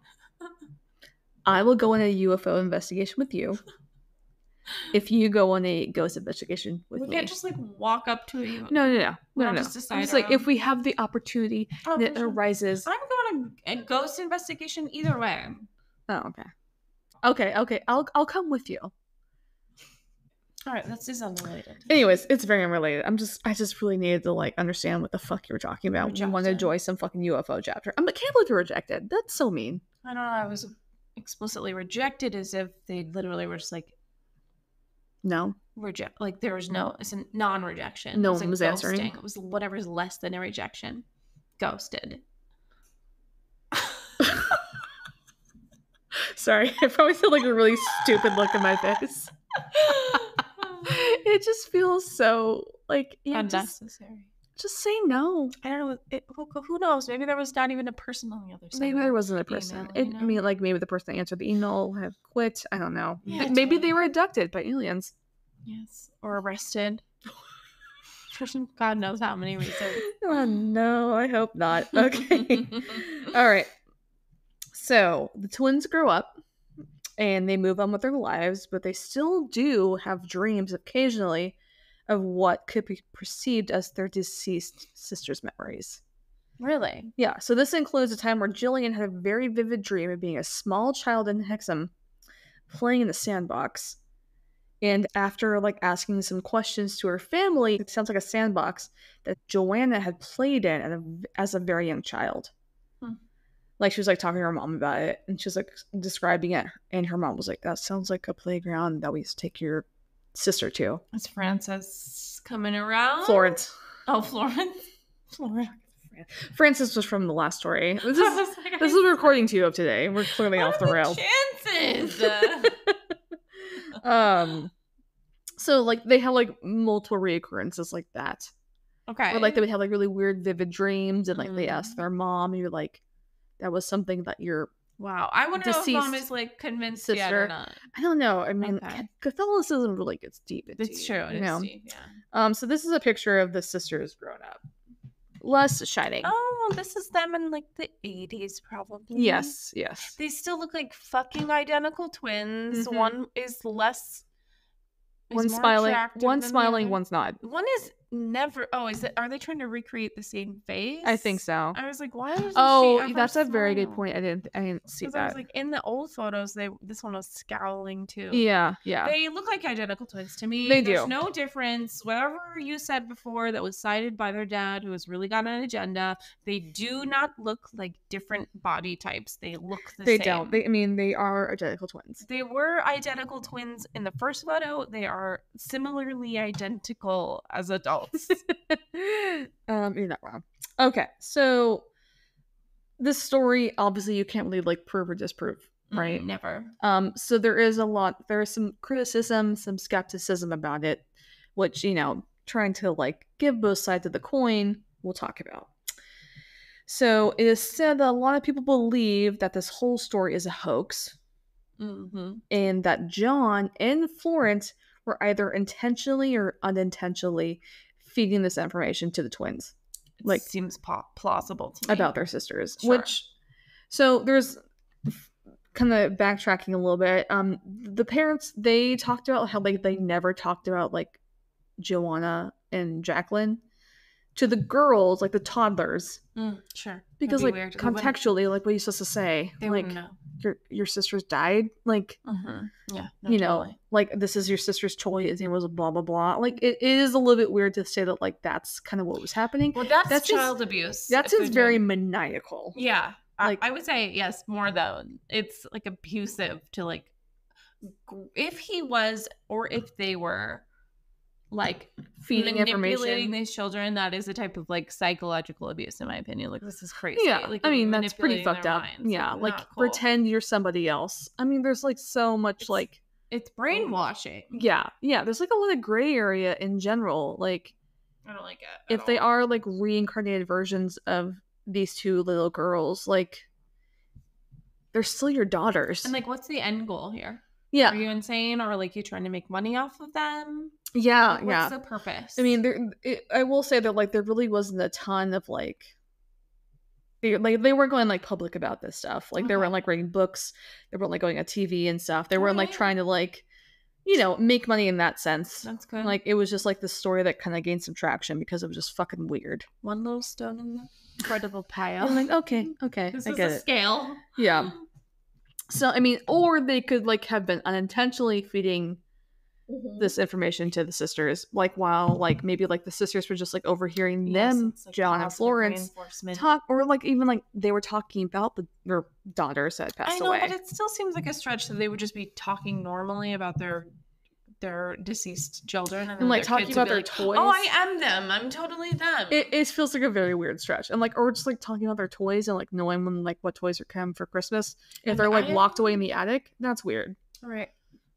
I will go on a UFO investigation with you. If you go on a ghost investigation with me. We can't just like walk up to you. No. Just I'm just like, if we have the opportunity that arises. I'm going on a ghost investigation either way. Oh, okay. I'll come with you. All right, this is unrelated. Anyways, it's very unrelated. I just really needed to like understand what the fuck you were talking about. You wanted to join some fucking UFO chapter. I can't believe you were rejected. That's so mean. I don't know. I was explicitly rejected as if they literally were just like. No. Like there was no, it's a non-rejection. No one one was answering. It was whatever's less than a rejection. Ghosted. Sorry, I probably feel like a really stupid look in my face. It just feels so like unnecessary. Just say no. I don't know. Who knows? Maybe there was not even a person on the other side. Maybe there wasn't a person. Email, I mean, like maybe the person that answered the email have quit. I don't know. Yeah, maybe they were abducted by aliens. Yes, or arrested. God knows how many reasons. Oh no, I hope not. Okay. All right. So the twins grow up and they move on with their lives, but they still do have dreams occasionally of what could be perceived as their deceased sister's memories. Really? Yeah. So this includes a time where Jillian had a very vivid dream of being a small child in Hexham, playing in the sandbox. And after like asking some questions to her family, it sounds like a sandbox that Joanna had played in as a very young child. Like she was like talking to her mom about it, and she was like describing it, and her mom was like, "That sounds like a playground that we used to take your sister to." Is Frances coming around? Florence. Oh, Florence. Frances was from the last story. This is a recording to you of today. We're clearly off the rails. Chances. So like they have like multiple reoccurrences like that. Okay. Or like they would have like really weird, vivid dreams, and like they ask their mom, and you're like, that was something that your I wonder if mom is like convinced sister yet or not. I don't know. I mean, Catholicism really gets deep into it's true. It's deep, yeah. So this is a picture of the sisters grown up. Less shining. Oh, this is them in like the 80s, probably. Yes. They still look like fucking identical twins. Mm-hmm. One is less. One's smiling, one's not. One is never. Oh, are they trying to recreate the same face? I think so. I was like, why doesn't she Oh, ever that's a very good smile? point. I didn't see Because that. I was like, in the old photos, this one was scowling too. Yeah. They look like identical twins to me. They There's do. no difference. Whatever you said before that was cited by their dad, who has really got an agenda, they do not look like different body types. They look the They same. don't. They are identical twins. They were identical twins in the first photo. They are similarly identical as adults. You're not wrong. Okay, so this story, obviously, you can't really like prove or disprove, right? Never. So there is some criticism, some skepticism about it, which, trying to like give both sides of the coin, we'll talk about. So it is said that a lot of people believe that this whole story is a hoax, and that John and Florence were either intentionally or unintentionally feeding this information to the twins. Like, seems plausible to me. About their sisters. Sure. So there's kind of backtracking a little bit. The parents, they talked about how they never talked about like Joanna and Jacqueline to the girls, like the toddlers. Sure. Because like weird. Contextually, like what are you supposed to say? They like wouldn't know. Your sisters died? Like yeah, no, totally. Like this is your sister's choice, his name was blah blah blah. Like it is a little bit weird to say that like that's kind of what was happening. Well, that's child abuse. That seems very maniacal. Yeah. Like I would say yes, more though. It's like abusive to like if he was or if they were like feeding manipulating these children, that is a type of like psychological abuse in my opinion. Like this is crazy. Yeah, like, I mean that's pretty fucked up. Minds. Yeah, like cool. pretend you're somebody else. I mean there's like so much it's brainwashing. Yeah, there's like a lot of gray area in general. Like I don't like it if they are like reincarnated versions of these two little girls, like they're still your daughters. And like what's the end goal here? Yeah, are you insane or like you trying to make money off of them? Yeah, like, what's the purpose? I mean, I will say that like there really wasn't a ton of like they weren't going like public about this stuff. Like they weren't like writing books, they weren't like going on TV and stuff. They weren't like trying to like make money in that sense. That's good. Like it was just like the story that kind of gained some traction because it was just fucking weird. One little stone in the incredible pile. I'm like okay, this I is get a it. Scale. Yeah. So I mean, or they could like have been unintentionally feeding this information to the sisters, like while like maybe like the sisters were just like overhearing them, like John and Florence talk, or like even like they were talking about their daughters that passed away. But it still seems like a stretch that they would just be talking normally about their deceased children and like talking about their toys. Oh, I am them. I'm totally them. It feels like a very weird stretch, and like or just like talking about their toys and like knowing when like what toys are coming for Christmas. If they're like locked away in the attic, that's weird. All right.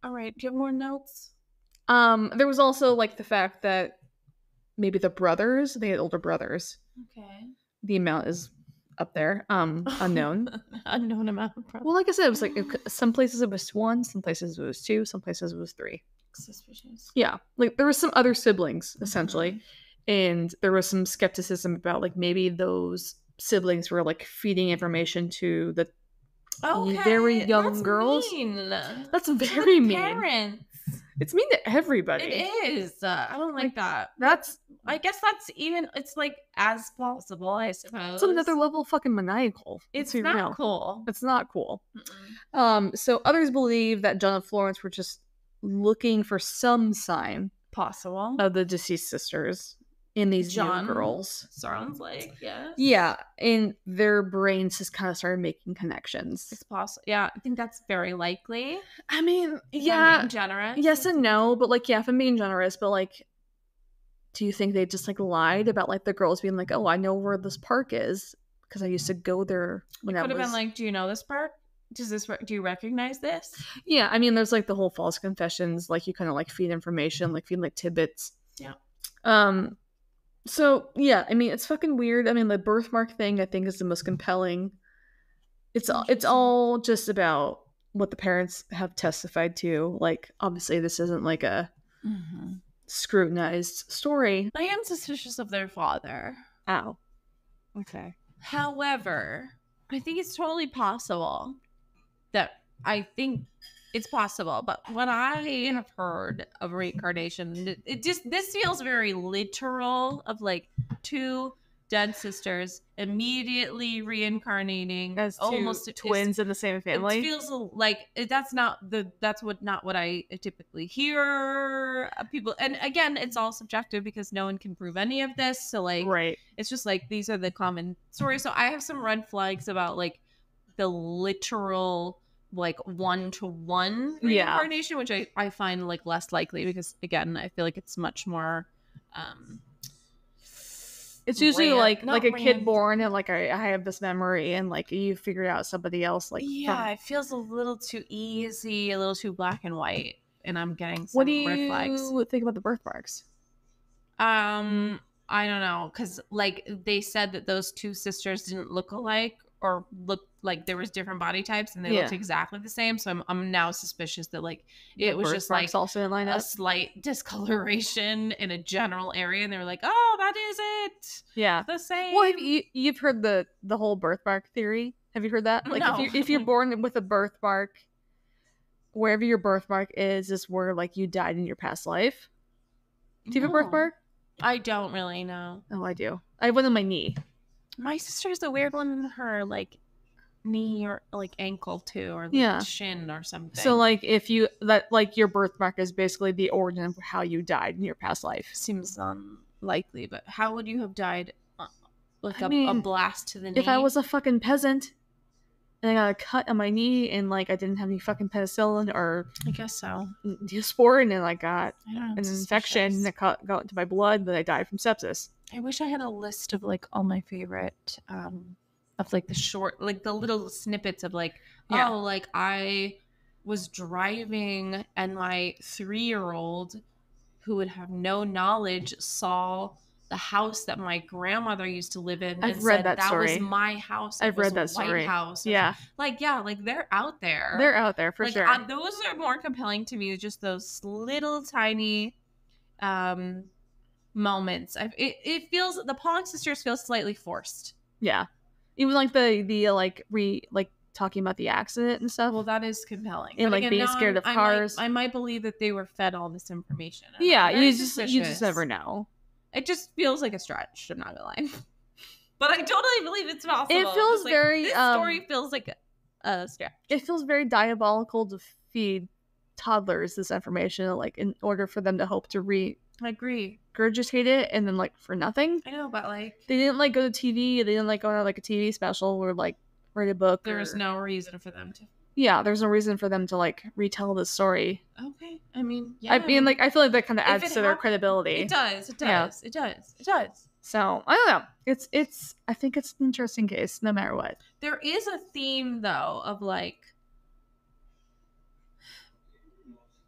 Do you have more notes? There was also like the fact that maybe they had older brothers. Okay. The amount is up there. Unknown. Unknown amount. Probably. Well, like I said, it was like some places it was 1, some places it was 2, some places it was 3. Suspicious. Yeah, like there was some other siblings essentially, and there was some skepticism about like maybe those siblings were like feeding information to the very young girls. Mean. That's very mean. Parents. It's mean to everybody. It is. I don't like that. I guess that's even. It's like as plausible, I suppose. It's another level of fucking maniacal. It's not cool. It's not cool. So others believe that John and Florence were just looking for some sign possible of the deceased sisters in these young girls. Sounds like, yes. Yeah, and their brains just kind of started making connections. It's possible. Yeah, I think that's very likely. I mean, if I'm being generous. Yes and no, but like, yeah, if I'm being generous, but like, do you think they just like lied about like the girls being like, oh, I know where this park is because I used to go there when I was... Could have been like, do you know this park? Do you recognize this? Yeah, I mean, there's like the whole false confessions, like you kind of like feed information, like feed like tidbits. Yeah. So yeah, I mean, it's fucking weird. I mean, the birthmark thing I think is the most compelling. It's all just about what the parents have testified to. Like, obviously, this isn't like a scrutinized story. I am suspicious of their father. Ow. Okay. However, I think it's totally possible that I think It's possible, but what I have heard of reincarnation, this feels very literal, of like two dead sisters immediately reincarnating As two almost twins in the same family. It feels like that's not what I typically hear people. And again, it's all subjective because no one can prove any of this. So like, right. It's just like these are the common stories. So I have some red flags about like the literal like 1-to-1 reincarnation, which I find like less likely because again, I feel like it's much more it's usually like a kid born and like I have this memory and like you figured out somebody else like it feels a little too easy, a little too black and white, and I'm getting some red flags. What do you think about the birthmarks? I don't know, because like they said that those two sisters didn't look alike or look like there was different body types and they looked exactly the same. So I'm now suspicious that like it was just like also in line a slight discoloration in a general area, and they were like, "Oh, that is it." Yeah, the same. Well, you've heard the whole birthmark theory? Have you heard that? Like, no. if you're born with a birthmark, wherever your birthmark is where like you died in your past life. Do you have a birthmark? I don't really know. Oh, I do. I have one on my knee. My sister's a weird one in her like knee or like ankle too, or like shin or something. So like if you like your birthmark is basically the origin of how you died in your past life. Seems unlikely, but how would you have died? Like a blast to the knee? If I was a fucking peasant and I got a cut on my knee and like I didn't have any fucking penicillin or I guess so Neosporin and I got an infection and it got into my blood, then I died from sepsis. I wish I had a list of like all my favorite of like the short, like the little snippets of like, oh, like I was driving and my 3-year-old who would have no knowledge saw the house that my grandmother used to live in. I've read that story. Was my house. I've read that story. House. Yeah. Like they're out there. They're out there for sure. Those are more compelling to me. Just those little tiny moments. It feels, the Pollock sisters feel slightly forced. Yeah. Even like the like talking about the accident and stuff. Well, that is compelling. And like being scared of cars. I might believe that they were fed all this information. Yeah, you just never know. It just feels like a stretch, I'm not gonna lie. But I totally believe it's possible. It feels very this story feels like a stretch. It feels very diabolical to feed toddlers this information, like in order for them to hope to I agree. regurgitate it and then like for nothing. I know, but like they didn't like go to TV, they didn't like go on like a TV special or like write a book. There's no reason for them to. Yeah, there's no reason for them to like retell the story. Okay, I mean, yeah. I mean, like I feel like that kind of adds to their credibility. It does. Yeah. It does. So I don't know. It's. I think it's an interesting case, no matter what. There is a theme though of like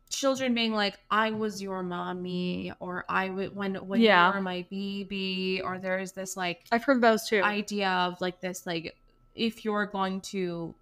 children being like, I was your mommy, or I would when you were my baby, or there's this like I've heard those too. Idea of like this like if you're going to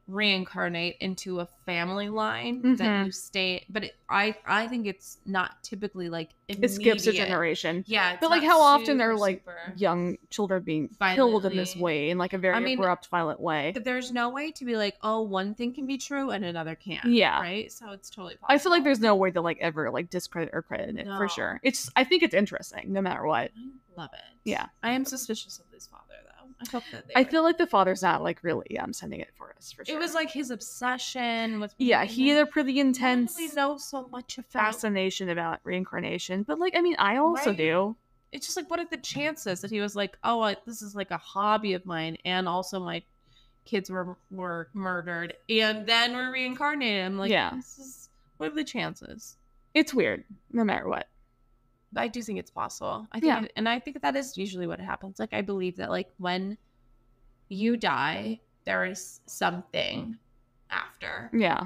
reincarnate into a family line that you stay, but I think it's not typically like immediate. It skips a generation. Yeah, but like how often are like young children being killed in this way, in like a very abrupt, violent way? But there's no way to be like, oh, one thing can be true and another can't. Yeah, right. So it's totally possible. I feel like there's no way to like ever like discredit or credit it for sure. I think it's interesting, no matter what. I love it. Yeah, I am suspicious of this father though. I hope that I feel like the father's not like really sending it for us for sure. It was like his obsession with he had a pretty intense we know so much about fascination about reincarnation, but like I mean I also do. It's just like, what are the chances that he was like, oh, this is like a hobby of mine, and also my kids were murdered and then were reincarnated. I'm like, what are the chances? It's weird no matter what. I do think it's possible. I think and I think that is usually what happens. Like I believe that like when you die, there is something after. Yeah.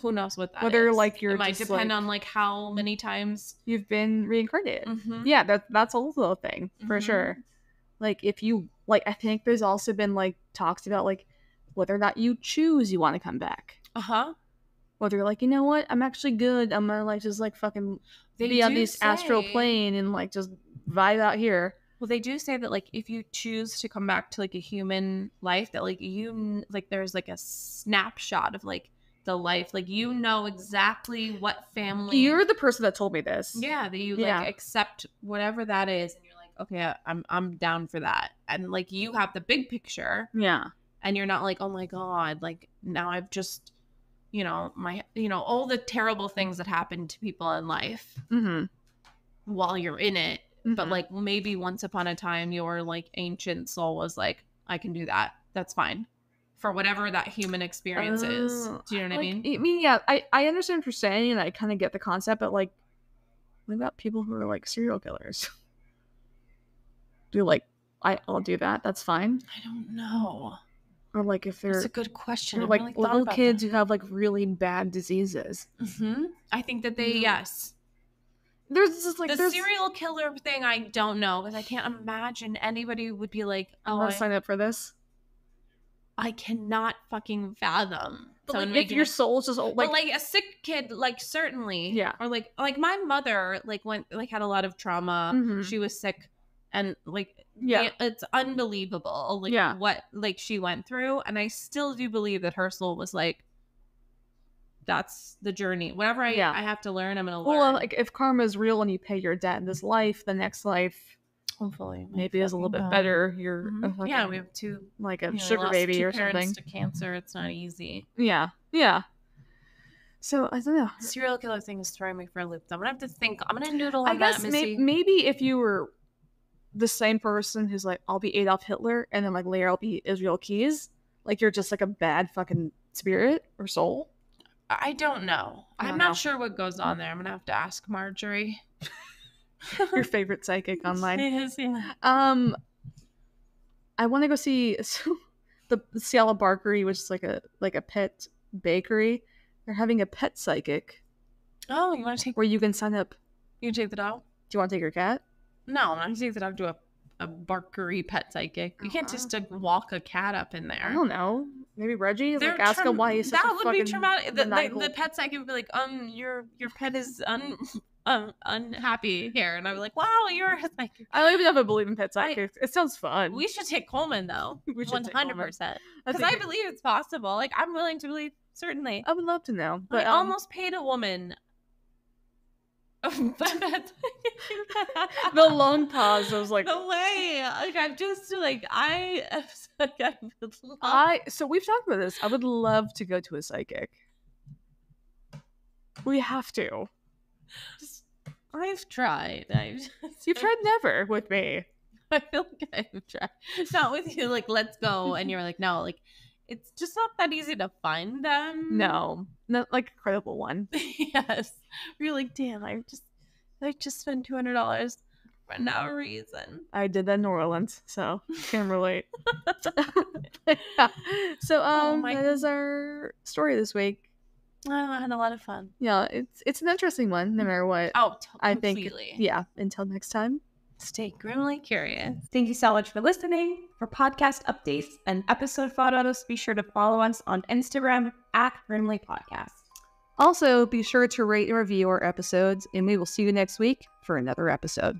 Who knows what that Whether is. like you're it might depend on like how many times you've been reincarnated. Yeah, that's also a thing for sure. Like if you like, I think there's also been like talks about like whether or not you choose you want to come back. Whether you're like, you know what, I'm actually good. I'm gonna like just like fucking be on this astral plane and like just vibe out here. Well, they do say that like if you choose to come back to like a human life, that like you like there's like a snapshot of like the life. Like, you know exactly what family. You're the person that told me this. Yeah, that you like accept whatever that is, and you're like, okay, I'm down for that. And like, you have the big picture. Yeah. And you're not like, oh my God, like now I've just, all the terrible things that happen to people in life while you're in it. But like, maybe once upon a time, your like ancient soul was like, I can do that. That's fine. For whatever that human experience is. Do you know what I mean? I mean, yeah, I understand what you're saying, and I kind of get the concept, but like, what about people who are like serial killers? I'll do that. That's fine. I don't know. Or like if they're... That's a good question. Or like really little kids who have like really bad diseases. I think that they, yes. There's just like... The serial killer thing, I don't know, because I can't imagine anybody would be like, oh, I sign up for this. I cannot fucking fathom. But like, if your soul's just like... But like a sick kid, like certainly. Yeah. Or like my mother, like had a lot of trauma. She was sick. And like, it's unbelievable, like what like she went through, and I still do believe that her soul was like, that's the journey. Whatever I have to learn, I'm gonna learn. Well, like if karma is real and you pay your debt in this life, the next life, hopefully, maybe is a little bit better. You're we have two, like a sugar baby or something. To cancer, it's not easy. Yeah. So I don't know. The serial killer thing is throwing me for a loop. I'm gonna have to think. I'm gonna noodle on I guess that, Missy. maybe if you were the same person who's like, I'll be Adolf Hitler, and then like later I'll be Israel Keys, like you're just like a bad fucking spirit or soul. I don't know. I'm not sure what goes on there. I'm gonna have to ask Marjorie. Your favorite psychic online. Yes, yeah. I want to go see the Ciala Bakery, which is like a pet bakery. They're having a pet psychic. Oh, you want to take... Where you can sign up. You can take the dog? Do you want to take your cat? No, I'm not going to take the dog to a bakery pet psychic. You can't just walk a cat up in there. I don't know. Maybe Reggie? Like, ask him why he's such a fucking... That would be traumatic. The pet psychic would be like, your pet is unhappy here. And I'd be like, wow, you're a psychic. I don't even know if I believe in pet psychics. It sounds fun. We should take Coleman, though. We should 100%. Because I believe it's possible. Like, I'm willing to believe, certainly. I would love to know. But I almost paid a woman... The long pause. I was like, the way, like, I'm just like, so we've talked about this. I would love to go to a psychic. We have to. I've tried. You've tried never with me. I feel like I've tried. Not with you. Like, let's go, and you're like, no, like. It's just not that easy to find them. No, not like a credible one. Yes, you're like, damn, I just spent $200 for no reason. I did that in New Orleans, so can relate. Yeah. So that is our story this week. I had a lot of fun. Yeah, it's an interesting one, no matter what. Oh, completely. I think. Yeah. Until next time. Stay grimly curious. Thank you so much for listening. For podcast updates and episode photos, be sure to follow us on Instagram @GrimlyPodcast. Also, be sure to rate and review our episodes, and we will see you next week for another episode.